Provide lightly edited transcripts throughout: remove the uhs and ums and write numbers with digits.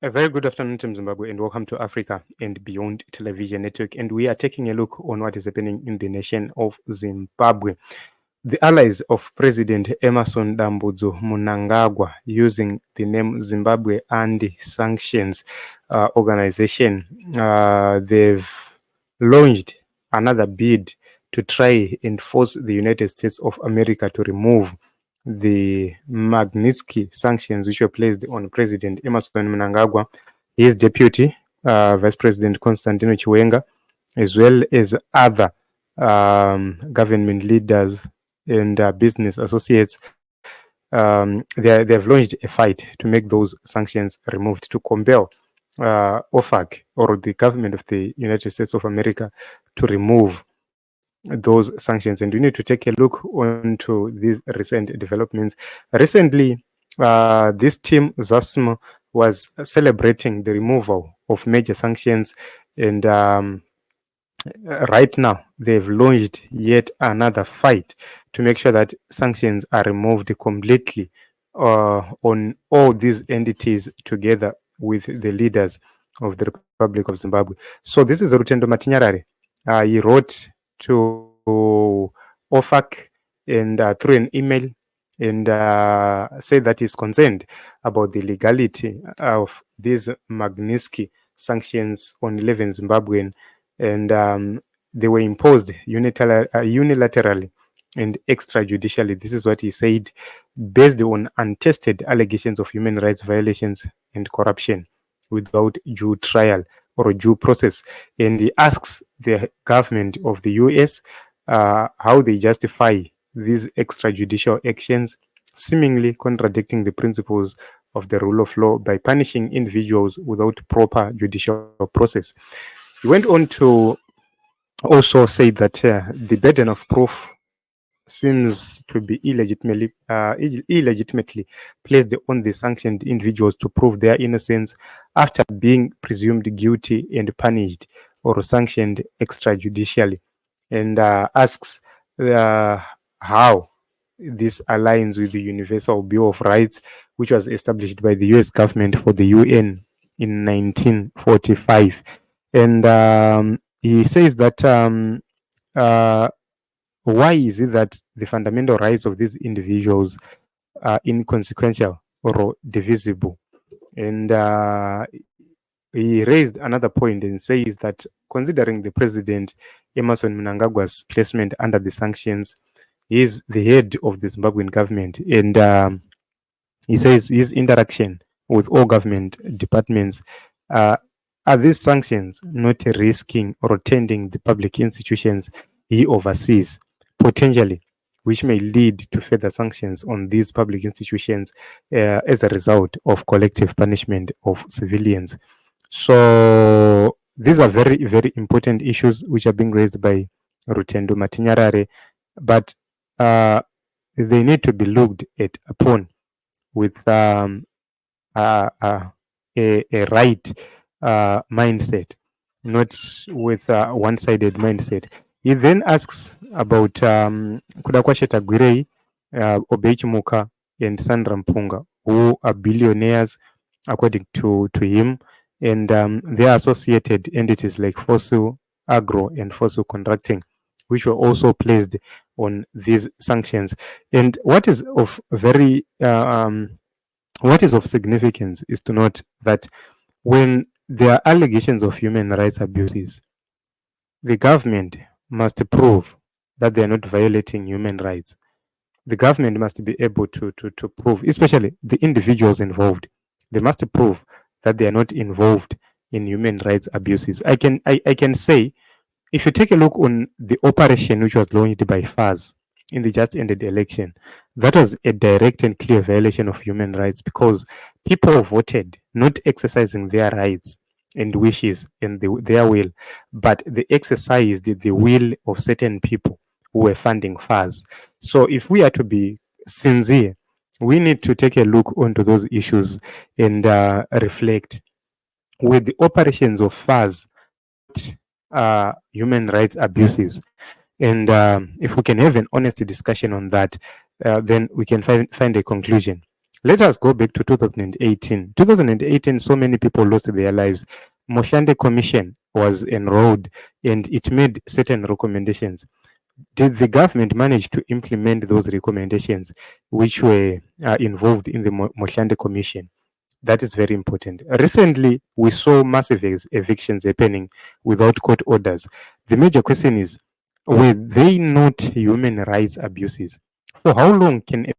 A very good afternoon, Team Zimbabwe, and welcome to Africa and Beyond Television Network. And we are taking a look on what is happening in the nation of Zimbabwe. The allies of President Emerson Mnangagwa, using the name Zimbabwe Anti-Sanctions Organization, they've launched another bid to try and force the United States of America to remove the Magnitsky sanctions which were placed on President Emerson Mnangagwa, his deputy, Vice President Constantino Chiwenga, as well as other government leaders and business associates. They have launched a fight to make those sanctions removed, to compel OFAC, or the government of the United States of America, to remove those sanctions. And we need to take a look onto these recent developments. Recently, this team ZASM was celebrating the removal of major sanctions, and right now they've launched yet another fight to make sure that sanctions are removed completely on all these entities, together with the leaders of the Republic of Zimbabwe. So this is Rutendo Matinyarare. He wrote to OFAC and through an email, and said that he's concerned about the legality of these Magnitsky sanctions on 11 Zimbabwean, and they were imposed unilaterally and extrajudicially. This is what he said, based on untested allegations of human rights violations and corruption without due trial or due process. And he asks the government of the US how they justify these extrajudicial actions, seemingly contradicting the principles of the rule of law by punishing individuals without proper judicial process. He went on to also say that the burden of proof seems to be illegitimately placed on the sanctioned individuals to prove their innocence after being presumed guilty and punished or sanctioned extrajudicially, and asks how this aligns with the Universal Bill of Rights, which was established by the US government for the UN in 1945. And he says that why is it that the fundamental rights of these individuals are inconsequential or divisible? And he raised another point and says that, considering the President Emerson Mnangagwa's placement under the sanctions, he is the head of the Zimbabwean government, and he says his interaction with all government departments, are these sanctions not risking or tending the public institutions he oversees, potentially, which may lead to further sanctions on these public institutions as a result of collective punishment of civilians? So these are very, very important issues which are being raised by Rutendo Matinyarare, but they need to be looked at upon with a right mindset, not with a one-sided mindset. He then asks about Kudakwashe Tagwirei, Obeichimuka, and Sandra Mpunga, who are billionaires according to him, and they are associated entities like Fossil Agro and Fossil Contracting, which were also placed on these sanctions. And what is of significance is to note that when there are allegations of human rights abuses, the government must prove that they are not violating human rights. The government must be able to prove, especially the individuals involved, they must prove that they are not involved in human rights abuses. I can say, if you take a look on the operation which was launched by FAS in the just ended election, that was a direct and clear violation of human rights, because people voted not exercising their rights and wishes and their will, but they exercised the will of certain people who were funding FAS. So if we are to be sincere, we need to take a look onto those issues and reflect, with the operations of FAS, human rights abuses. And if we can have an honest discussion on that, then we can find a conclusion. Let us go back to 2018. 2018, so many people lost their lives. Moshande Commission was enrolled and it made certain recommendations. Did the government manage to implement those recommendations which were involved in the Moshande Commission? That is very important. Recently, we saw massive evictions happening without court orders. The major question is, were they not human rights abuses? For how long can a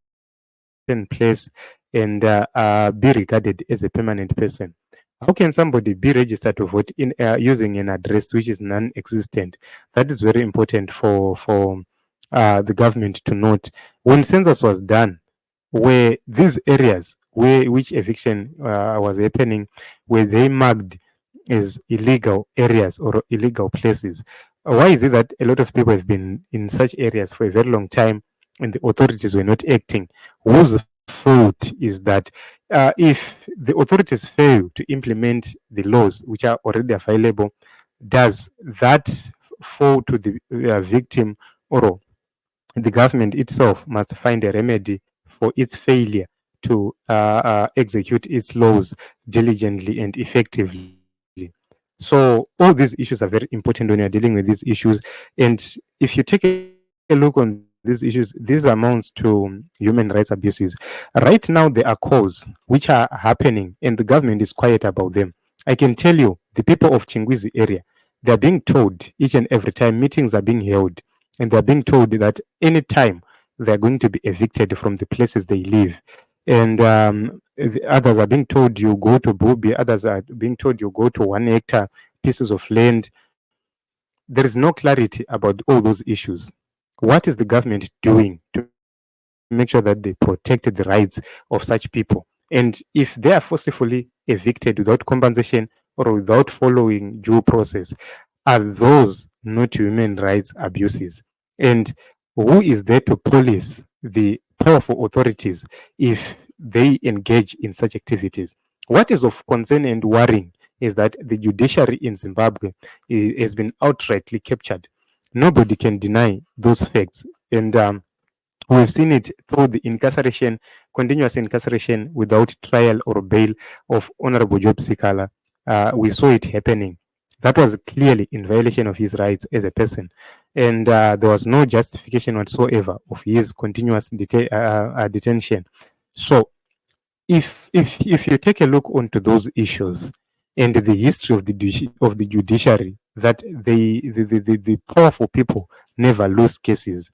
person place and be regarded as a permanent person? How can somebody be registered to vote in using an address which is non-existent? That is very important for the government to note. When census was done, where these areas where which eviction was happening, were they marked as illegal areas or illegal places? Why is it that a lot of people have been in such areas for a very long time and the authorities were not acting? Whose fault is that? If the authorities fail to implement the laws which are already available, does that fall to the victim, or the government itself must find a remedy for its failure to execute its laws diligently and effectively? So all these issues are very important when you're dealing with these issues. And if you take a look on these issues, this amounts to human rights abuses. Right now, there are calls which are happening, and the government is quiet about them. I can tell you, the people of Chingwizi area, they are being told each and every time meetings are being held, and they are being told that anytime they are going to be evicted from the places they live. And the others are being told you go to Bubi, others are being told you go to 1 hectare pieces of land. There is no clarity about all those issues. What is the government doing to make sure that they protect the rights of such people? And if they are forcibly evicted without compensation or without following due process, are those not human rights abuses? And who is there to police the powerful authorities if they engage in such activities? What is of concern and worrying is that the judiciary in Zimbabwe has been outrightly captured. Nobody can deny those facts. And we've seen it through the incarceration, continuous incarceration without trial or bail of Honorable Job Sikala. We saw it happening. That was clearly in violation of his rights as a person. And there was no justification whatsoever of his continuous detention. So if you take a look onto those issues and the history of the judiciary, that the powerful people never lose cases,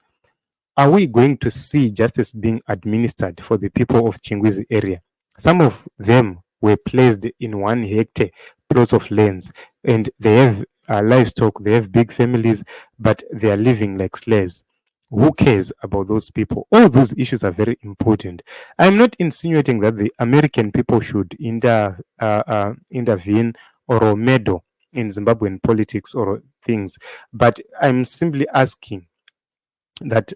are we going to see justice being administered for the people of Chingwizi area? Some of them were placed in 1 hectare plots of lands, and they have livestock, they have big families, but they are living like slaves. Who cares about those people? All those issues are very important. I'm not insinuating that the American people should intervene or meddle in Zimbabwean politics or things, but I'm simply asking that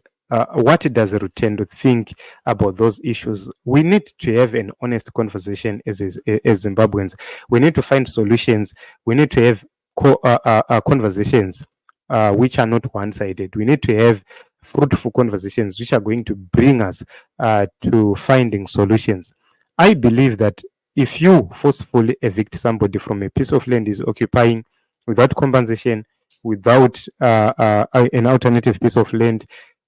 what does Rutendo think about those issues? We need to have an honest conversation as Zimbabweans. We need to find solutions. We need to have conversations which are not one-sided. We need to have fruitful conversations which are going to bring us to finding solutions. I believe that if you forcefully evict somebody from a piece of land is occupying without compensation, without an alternative piece of land,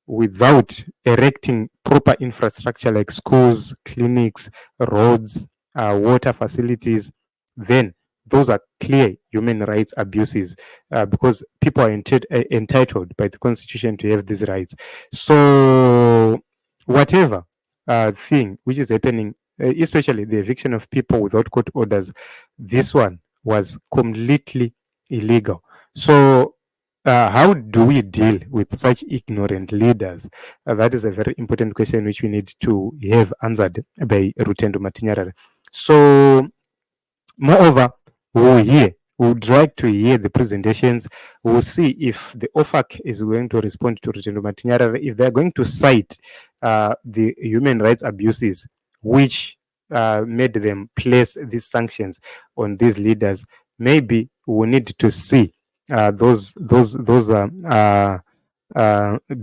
without erecting proper infrastructure like schools, clinics, roads, water facilities, then those are clear human rights abuses because people are entitled by the constitution to have these rights. So whatever thing which is happening, especially the eviction of people without court orders, this one was completely illegal. So how do we deal with such ignorant leaders? That is a very important question which we need to have answered by Rutendo Matinyarare. So, moreover, we would like to hear the presentations. We'll see if the OFAC is going to respond to Rutendo Matinyarare, if they're going to cite the human rights abuses which made them place these sanctions on these leaders. Maybe we need to see those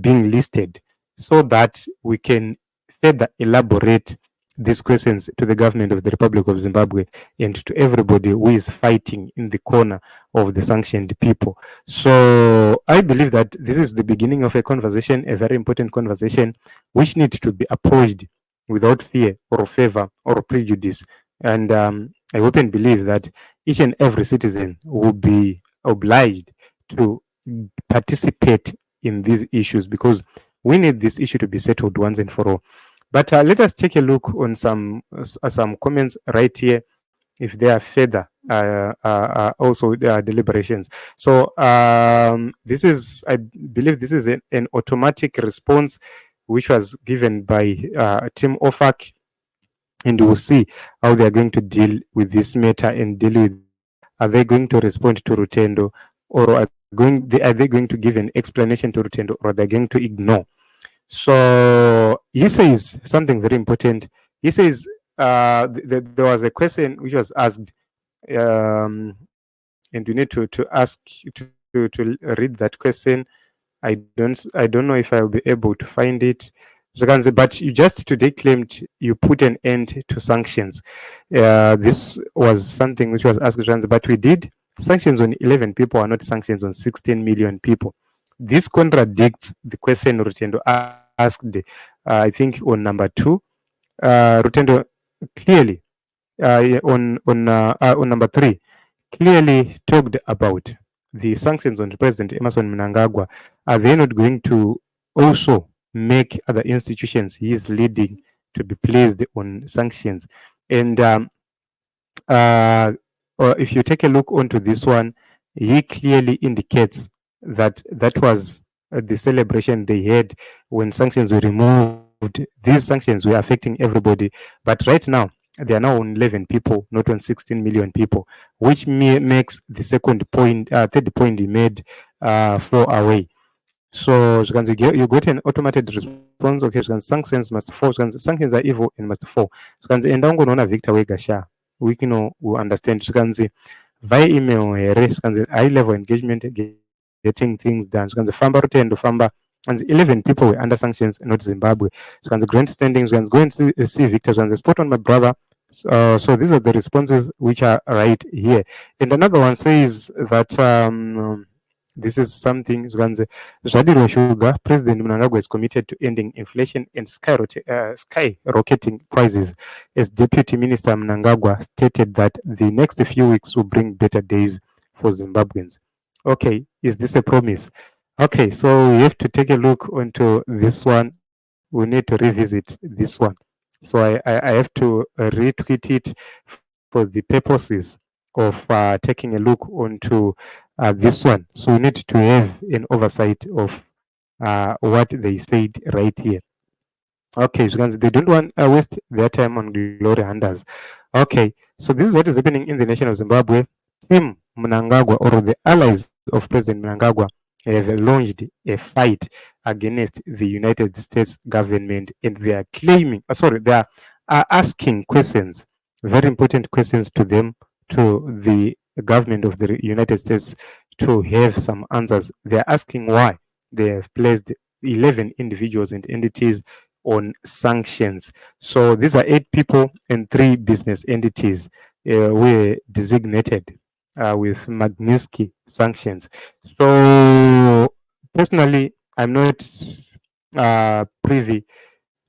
being listed so that we can further elaborate these questions to the government of the Republic of Zimbabwe and to everybody who is fighting in the corner of the sanctioned people. So I believe that this is the beginning of a conversation, a very important conversation, which needs to be approached without fear or favor or prejudice. And I hope and believe that each and every citizen will be obliged to participate in these issues, because we need this issue to be settled once and for all. But let us take a look on some comments right here, if there are further also deliberations. So this is, I believe, this is an automatic response which was given by Team OFAC, and we'll see how they are going to deal with this matter and deal with. Are they going to respond to Rutendo, or are they going to give an explanation to Rutendo, or are they going to ignore? So he says something very important. He says there was a question which was asked, and you need to ask to read that question. I don't know if I will be able to find it. But you just today claimed you put an end to sanctions. This was something which was asked, but we did. Sanctions on 11 people are not sanctions on 16 million people. This contradicts the question Rutendo asked, I think, on number 2. Rutendo clearly, on number 3, clearly talked about the sanctions on President Emmerson Mnangagwa. Are they not going to also make other institutions he is leading to be placed on sanctions? And if you take a look onto this one, he clearly indicates that that was the celebration they had when sanctions were removed. These sanctions were affecting everybody, but right now they are now on 11 people, not on 16 million people, which makes the third point he made fall away. So you got an automated response. Okay, sanctions must fall. Sanctions are evil and must fall. And I'm going to Victor Wegasha. We understand. Via email, high level engagement, getting things done. Famba Rutendo Famba, and 11 people were under sanctions, not Zimbabwe. Grant standings. Go and see Victor. Spot on my brother. So these are the responses which are right here. And another one says that this is something Zadiro Sugar, President Mnangagwa is committed to ending inflation and skyrocketing prices. As Deputy Minister Mnangagwa stated that the next few weeks will bring better days for Zimbabweans. Okay, is this a promise? Okay, so we have to take a look onto this one. We need to revisit this one. So I have to retweet it for the purposes of taking a look onto this one. So we need to have an oversight of what they said right here. Okay, so they don't want to waste their time on glory hunters. Okay, so this is what is happening in the nation of Zimbabwe. Team Mnangagwa, or the allies of President Mnangagwa, have launched a fight against the United States government, and they are claiming, they are asking questions, very important questions to them, to the government of the United States, to have some answers. They are asking why they have placed 11 individuals and entities on sanctions. So these are 8 people and 3 business entities were designated with Magnitsky sanctions. So personally, I'm not privy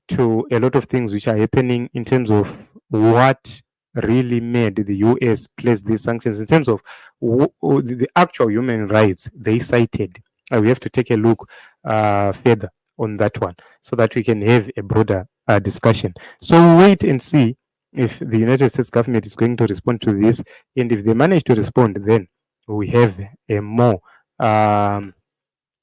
to a lot of things which are happening in terms of what really made the US place these sanctions, in terms of the actual human rights they cited. We have to take a look further on that one so that we can have a broader discussion. So wait and see if the United States government is going to respond to this, and if they manage to respond, then we have a more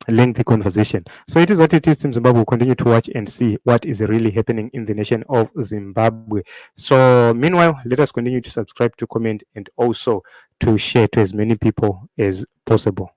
lengthy conversation. So it is what it is. Team Zimbabwe will continue to watch and see what is really happening in the nation of Zimbabwe. So meanwhile, let us continue to subscribe, to comment, and also to share to as many people as possible.